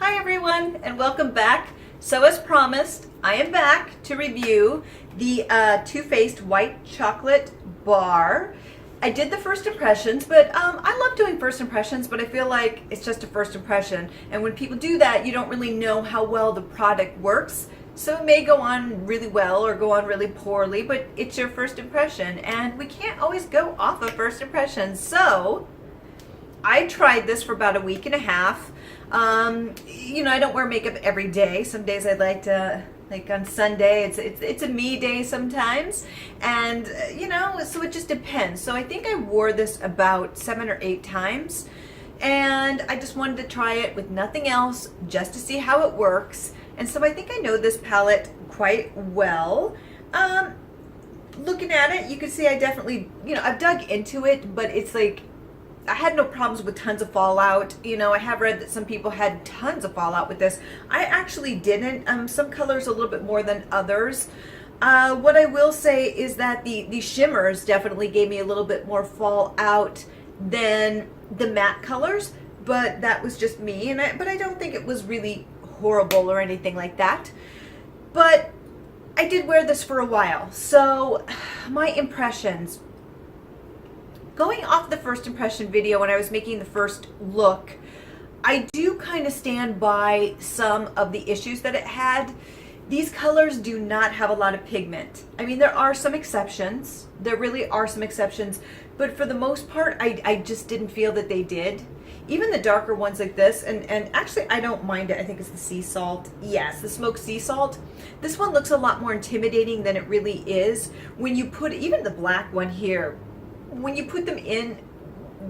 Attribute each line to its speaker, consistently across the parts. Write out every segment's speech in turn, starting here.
Speaker 1: Hi everyone, and welcome back. So as promised, I am back to review the Too Faced White Chocolate Bar. I did the first impressions, but I love doing first impressions, but I feel like it's just a first impression. And when people do that, you don't really know how well the product works. So it may go on really well or go on really poorly, but it's your first impression, and we can't always go off of first impressions. So I tried this for about a week and a half. I don't wear makeup every day. Some days I'd like to, like on Sunday, it's a me day sometimes, and so it just depends. So I think I wore this about 7 or 8 times, and I just wanted to try it with nothing else, just to see how it works. And so I think I know this palette quite well. Looking at it, you can see I definitely, I've dug into it, but it's like, I had no problems with tons of fallout. I have read that some people had tons of fallout with this. I actually didn't. Some colors a little bit more than others. What I will say is that the shimmers definitely gave me a little bit more fallout than the matte colors, but that was just me. But I don't think it was really horrible or anything like that. But I did wear this for a while. So my impressions. Going off the first impression video when I was making the first look, I do kind of stand by some of the issues that it had. These colors do not have a lot of pigment. I mean, there are some exceptions. There really are some exceptions. But for the most part, I just didn't feel that they did. Even the darker ones like this, and actually I don't mind it. I think it's the sea salt. Yes, the smoked sea salt. This one looks a lot more intimidating than it really is. When you put, even the black one here, when you put them in,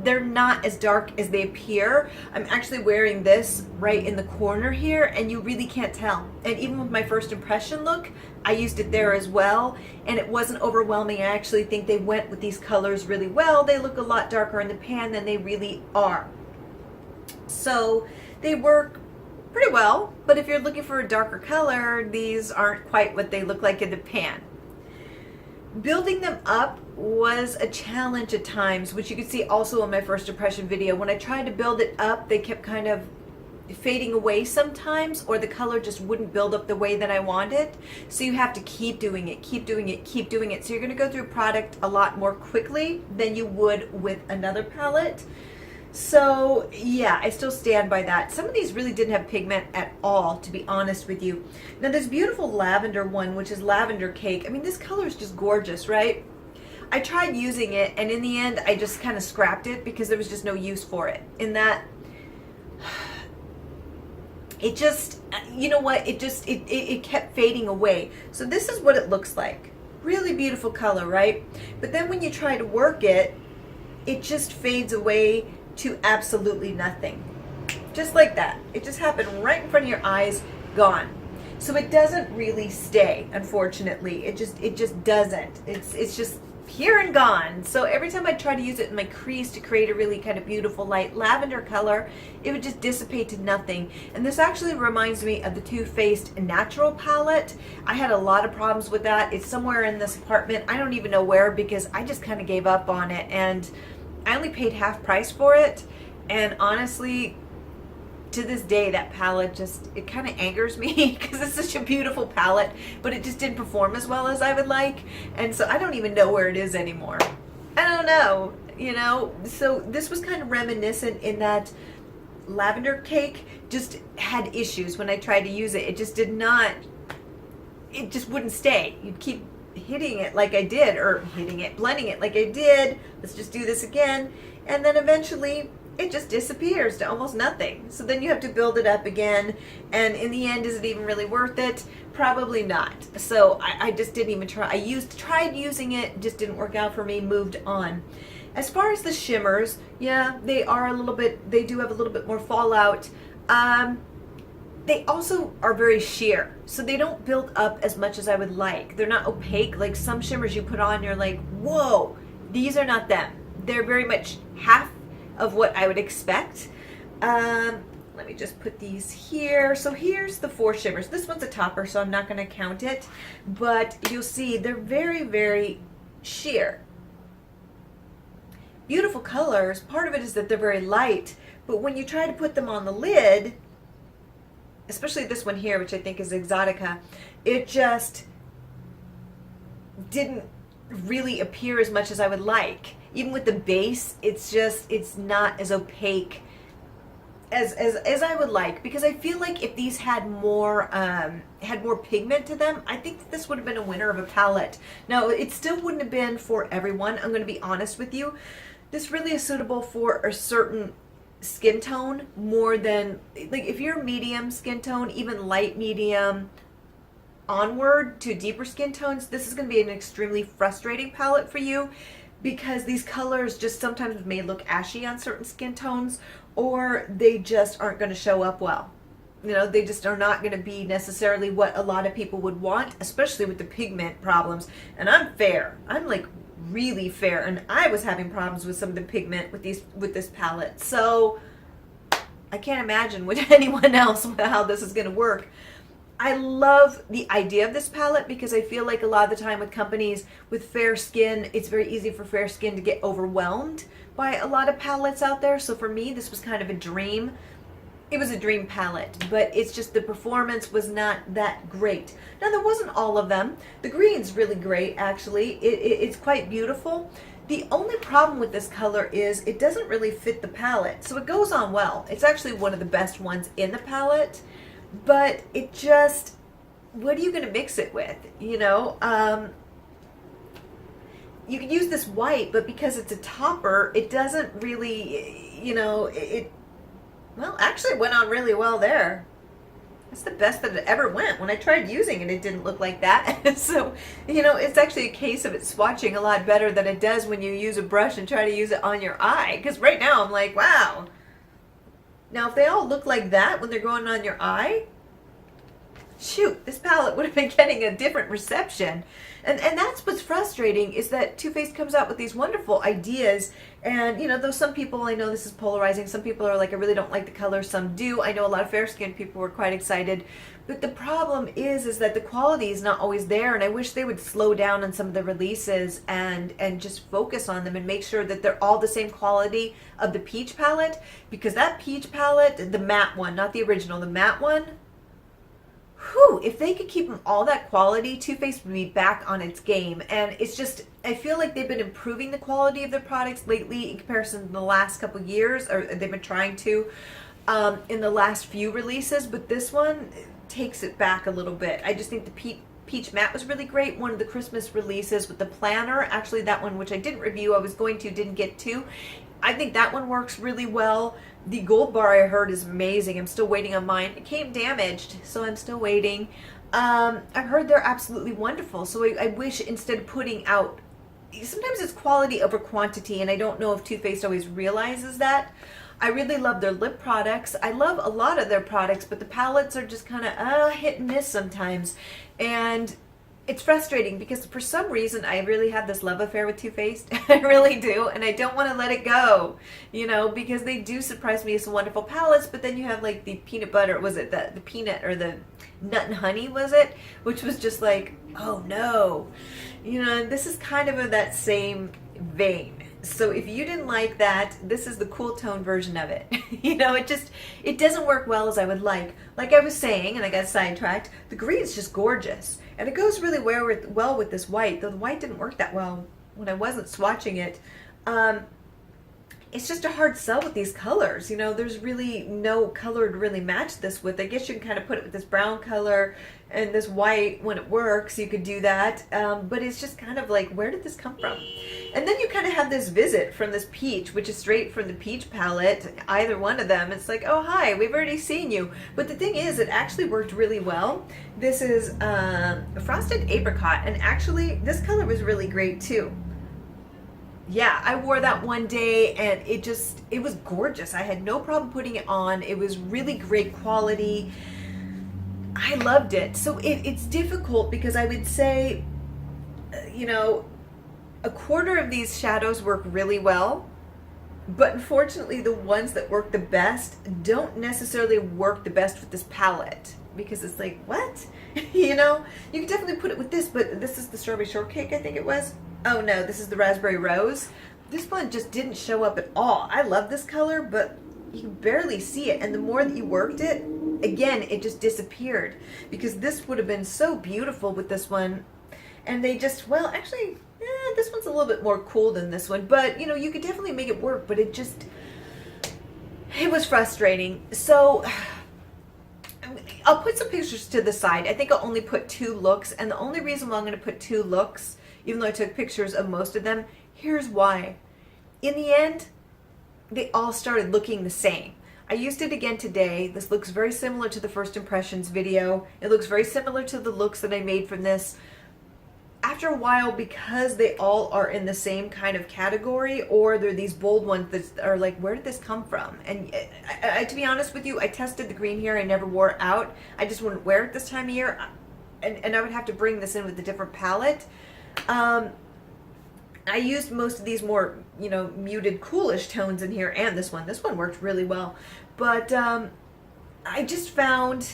Speaker 1: they're not as dark as they appear. I'm actually wearing this right in the corner here, and you really can't tell. And even with my first impression look, I used it there as well, and it wasn't overwhelming. I actually think they went with these colors really well. They look a lot darker in the pan than they really are. So they work pretty well, but if you're looking for a darker color, these aren't quite what they look like in the pan. Building them up was a challenge at times, which you could see also in my first impression video. When I tried to build it up, they kept kind of fading away sometimes, or the color just wouldn't build up the way that I wanted. So you have to keep doing it, keep doing it, keep doing it. So you're going to go through product a lot more quickly than you would with another palette. So yeah, I still stand by that. Some of these really didn't have pigment at all, to be honest with you. Now this beautiful lavender one, which is Lavender Cake, I mean, this color is just gorgeous, right? I tried using it, and in the end I just kind of scrapped it because there was just no use for it. In that, it just, you know what, it kept fading away. So this is what it looks like. Really beautiful color, right? But then when you try to work it, it just fades away to absolutely nothing. Just like that. It just happened right in front of your eyes, gone. So it doesn't really stay, unfortunately. It just doesn't. It's just here and gone. So every time I try to use it in my crease to create a really kind of beautiful light lavender color, it would just dissipate to nothing. And this actually reminds me of the Too Faced Natural palette. I had a lot of problems with that. It's somewhere in this apartment. I don't even know where, because I just kind of gave up on it, and I only paid half price for it. And honestly, to this day, that palette just, it kind of angers me because it's such a beautiful palette, but it just didn't perform as well as I would like. And so I don't even know where it is anymore. I don't know, So this was kind of reminiscent in that Lavender Cake just had issues when I tried to use it. It just did not, it just wouldn't stay. You'd keep hitting it like I did, or blending it like I did. Let's just do this again. And then eventually it just disappears to almost nothing. So then you have to build it up again. And in the end, is it even really worth it? Probably not. So I just didn't even try. Tried using it, just didn't work out for me, moved on. As far as the shimmers, yeah, they do have a little bit more fallout. They also are very sheer, so they don't build up as much as I would like. They're not opaque. Like some shimmers you put on, you're like, whoa, these are not them. They're very much half of what I would expect. Let me just put these here. So here's the 4 shimmers. This one's a topper, so I'm not going to count it, but you'll see they're very, very sheer. Beautiful colors. Part of it is that they're very light, but when you try to put them on the lid, especially this one here, which I think is Exotica, it just didn't really appear as much as I would like. Even with the base, it's not as opaque as I would like, because I feel like if these had more pigment to them, I think that this would have been a winner of a palette. Now, it still wouldn't have been for everyone. I'm going to be honest with you. This really is suitable for a certain skin tone more than, like, if you're medium skin tone, even light medium onward to deeper skin tones, this is going to be an extremely frustrating palette for you, because these colors just sometimes may look ashy on certain skin tones, or they just aren't going to show up well. You know, they just are not going to be necessarily what a lot of people would want, especially with the pigment problems. And I'm fair. I'm like really fair, and I was having problems with some of the pigment with this palette. So I can't imagine with anyone else how this is going to work. I love the idea of this palette, because I feel like a lot of the time with companies with fair skin, it's very easy for fair skin to get overwhelmed by a lot of palettes out there. So for me, this was kind of a dream. It was a dream palette, but it's just the performance was not that great. Now, there wasn't all of them. The green's really great, actually. It's quite beautiful. The only problem with this color is it doesn't really fit the palette. So it goes on well. It's actually one of the best ones in the palette, but it just, what are you going to mix it with? You know, you can use this white, but because it's a topper, it doesn't really, you know, well, actually it went on really well there. That's the best that it ever went. When I tried using it, it didn't look like that. So, you know, it's actually a case of it swatching a lot better than it does when you use a brush and try to use it on your eye. Because right now I'm like, wow. Now, if they all look like that when they're going on your eye, shoot, this palette would have been getting a different reception. And that's what's frustrating, is that Too Faced comes out with these wonderful ideas, and, you know, though some people, I know this is polarizing, some people are like, I really don't like the color, some do. I know a lot of fair-skinned people were quite excited, but the problem is that the quality is not always there, and I wish they would slow down on some of the releases and just focus on them and make sure that they're all the same quality of the peach palette, because that peach palette, the matte one, not the original, the matte one, whew, if they could keep them all that quality, Too Faced would be back on its game. And it's just, I feel like they've been improving the quality of their products lately in comparison to the last couple of years, or they've been trying to in the last few releases, but this one takes it back a little bit. I just think the Peach Matte was really great. One of the Christmas releases with the planner, actually that one, which I didn't review, I was going to, didn't get to. I think that one works really well. The gold bar I heard is amazing. I'm still waiting on mine. It came damaged, so I'm still waiting. I've heard they're absolutely wonderful, so I wish instead of putting out, sometimes it's quality over quantity, and I don't know if Too Faced always realizes that. I really love their lip products. I love a lot of their products, but the palettes are just kind of hit and miss sometimes. And it's frustrating because for some reason I really have this love affair with Too Faced. I really do, and I don't want to let it go, you know, because they do surprise me with some wonderful palettes. But then you have like the peanut butter, was it the peanut or the nut and honey, was it? Which was just like, oh no, you know, this is kind of in that same vein. So if you didn't like that, this is the cool tone version of it. You know, it doesn't work well as I would like. Like I was saying, and I got sidetracked, the green is just gorgeous. And it goes really well with this white, though the white didn't work that well when I wasn't swatching it. It's just a hard sell with these colors. You know, there's really no color to really match this with. I guess you can kind of put it with this brown color and this white when it works. You could do that. But it's just kind of like, where did this come from? And then you kind of have this visit from this peach, which is straight from the peach palette, either one of them. It's like, oh, hi, we've already seen you. But the thing is, it actually worked really well. This is Frosted Apricot, and actually, this color was really great too. Yeah, I wore that one day and it was gorgeous. I had no problem putting it on. It was really great quality. I loved it. So it's difficult because I would say, you know, a quarter of these shadows work really well, but unfortunately the ones that work the best don't necessarily work the best with this palette, because it's like, what? You know, you can definitely put it with this, but this is the Strawberry Shortcake, I think it was. Oh no, this is the Raspberry Rose. This one just didn't show up at all. I love this color, but you can barely see it, and the more that you worked it, again, it just disappeared, because this would have been so beautiful with this one. And they just, well, actually, this one's a little bit more cool than this one, but you know, you could definitely make it work, but it was frustrating. So I'll put some pictures to the side. I think I'll only put 2 looks, and the only reason why I'm going to put 2 looks, even though I took pictures of most of them, here's why. In the end, they all started looking the same. I used it again today. This looks very similar to the first impressions video. It looks very similar to the looks that I made from this. After a while, because they all are in the same kind of category, or they're these bold ones that are like, where did this come from? And to be honest with you, I tested the green here. I never wore it out. I just wouldn't wear it this time of year. And I would have to bring this in with a different palette. I used most of these more, you know, muted, coolish tones in here, and this one. This one worked really well. But I just found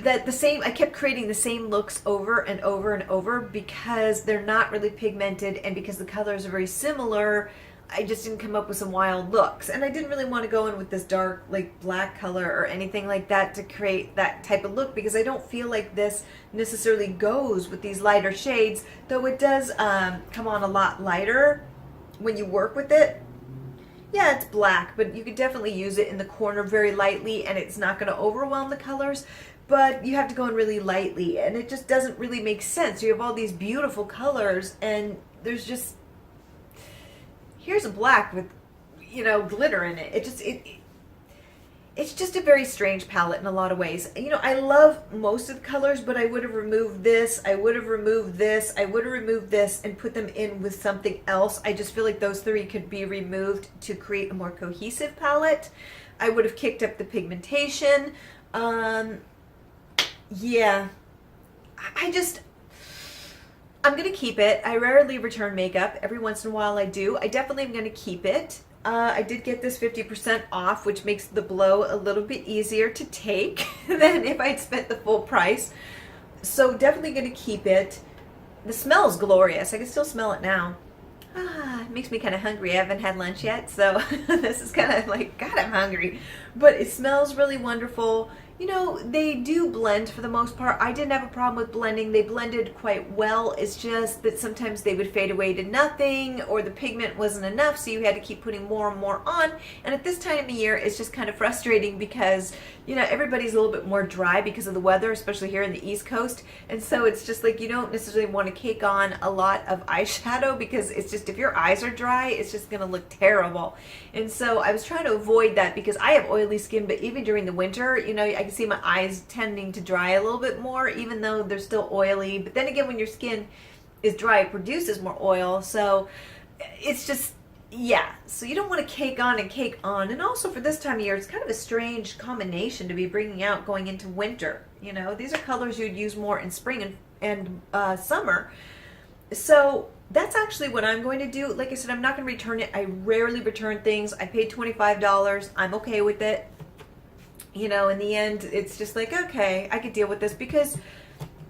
Speaker 1: that I kept creating the same looks over and over and over, because they're not really pigmented, and because the colors are very similar, I just didn't come up with some wild looks. And I didn't really want to go in with this dark, like, black color or anything like that to create that type of look, because I don't feel like this necessarily goes with these lighter shades, though it does come on a lot lighter when you work with it. Yeah, it's black, but you could definitely use it in the corner very lightly, and it's not going to overwhelm the colors. But you have to go in really lightly, and it just doesn't really make sense. You have all these beautiful colors, and there's just, here's a black with, you know, glitter in it. It's just a very strange palette in a lot of ways. You know, I love most of the colors, but I would have removed this, I would have removed this, I would have removed this, and put them in with something else. I just feel like those 3 could be removed to create a more cohesive palette. I would have kicked up the pigmentation. Yeah, I'm going to keep it. I rarely return makeup. Every once in a while I do. I definitely am going to keep it. I did get this 50% off, which makes the blow a little bit easier to take than if I'd spent the full price. So definitely going to keep it. The smell is glorious. I can still smell it now. It makes me kind of hungry. I haven't had lunch yet, so this is kind of like, God, I'm hungry. But it smells really wonderful. You know, they do blend for the most part. I didn't have a problem with blending. They blended quite well. It's just that sometimes they would fade away to nothing, or the pigment wasn't enough, so you had to keep putting more and more on. And at this time of year, it's just kind of frustrating because, you know, everybody's a little bit more dry because of the weather, especially here in the East Coast. And so it's just like you don't necessarily want to cake on a lot of eyeshadow, because it's just, if your eyes are dry, it's just going to look terrible. And so I was trying to avoid that, because I have oily skin, but even during the winter, you know, I can see my eyes tending to dry a little bit more, even though they're still oily. But then again, when your skin is dry, it produces more oil. So it's just, yeah. So you don't want to cake on and cake on. And also for this time of year, it's kind of a strange combination to be bringing out going into winter. You know, these are colors you'd use more in spring and summer. So that's actually what I'm going to do. Like I said, I'm not going to return it. I rarely return things. I paid $25. I'm okay with it. You know, in the end, it's just like, okay, I could deal with this, because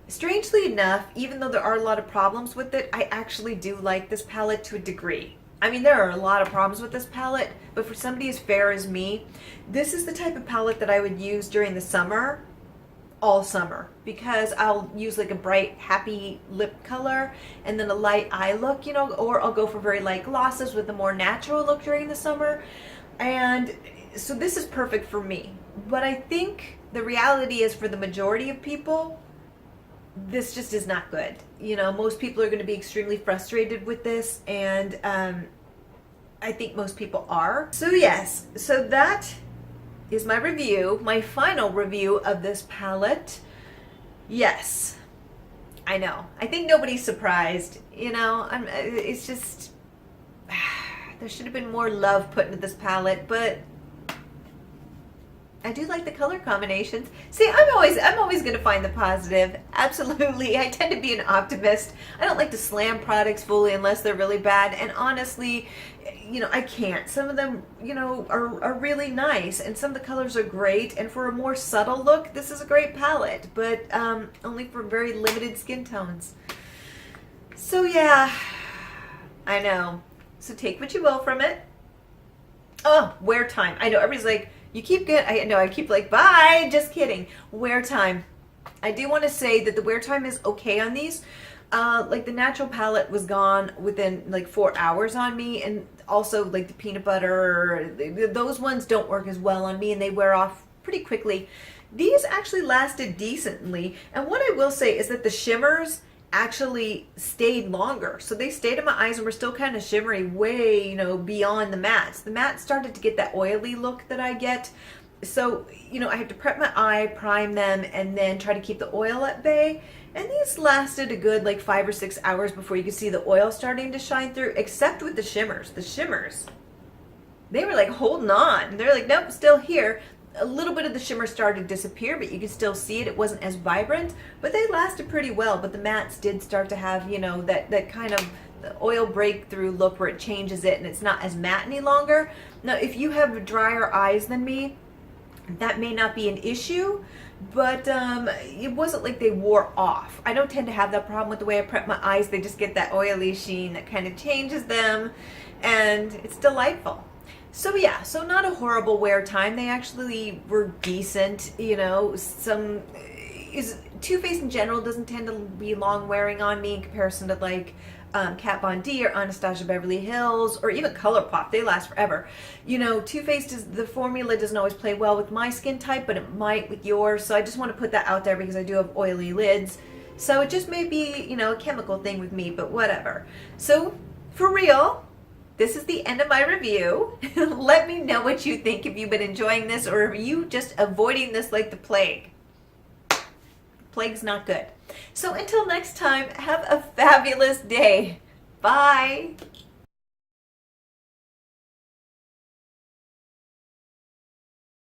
Speaker 1: strangely enough, even though there are a lot of problems with it, I actually do like this palette to a degree. I mean, there are a lot of problems with this palette, but for somebody as fair as me, this is the type of palette that I would use during the summer, all summer, because I'll use like a bright, happy lip color and then a light eye look, you know, or I'll go for very light glosses with a more natural look during the summer. And so this is perfect for me. But I think the reality is, for the majority of people, this just is not good. You know, most people are going to be extremely frustrated with this, and I think most people are. So yes, so that is my review, my final review of this palette. Yes, I know. I think nobody's surprised. You know, it's just, there should have been more love put into this palette, but I do like the color combinations. See, I'm always going to find the positive. Absolutely. I tend to be an optimist. I don't like to slam products fully unless they're really bad. And honestly, you know, I can't. Some of them, you know, are really nice, and some of the colors are great. And for a more subtle look, this is a great palette, but only for very limited skin tones. So yeah, I know. So take what you will from it. Oh, wear time. I know everybody's like, You keep good. I know I keep like, bye. Just kidding. Wear time. I do want to say that the wear time is okay on these. Like the natural palette was gone within like 4 hours on me, and also like the peanut butter, those ones don't work as well on me, and they wear off pretty quickly. These actually lasted decently, and what I will say is that the shimmers actually stayed longer. So they stayed in my eyes and were still kind of shimmery way, beyond the mattes. The mattes started to get that oily look that I get. So, I have to prep my eye, prime them, and then try to keep the oil at bay. And these lasted a good like 5 or 6 hours before you could see the oil starting to shine through, except with the shimmers. The shimmers, they were like holding on. They're like, nope, still here. A little bit of the shimmer started to disappear, but you could still see it. It wasn't as vibrant, but they lasted pretty well. But the mattes did start to have, that kind of oil breakthrough look where it changes it and it's not as matte any longer. Now, if you have drier eyes than me, that may not be an issue, but it wasn't like they wore off. I don't tend to have that problem with the way I prep my eyes. They just get that oily sheen that kind of changes them, and it's delightful. So yeah, so not a horrible wear time. They actually were decent, some Too Faced in general doesn't tend to be long wearing on me in comparison to like Kat Von D or Anastasia Beverly Hills or even ColourPop. They last forever. Too Faced the formula doesn't always play well with my skin type, but it might with yours. So I just want to put that out there because I do have oily lids. So it just may be, a chemical thing with me, but whatever. So for real, this is the end of my review. Let me know what you think, if you've been enjoying this or are you just avoiding this like the plague. Plague's not good. So until next time, have a fabulous day. Bye.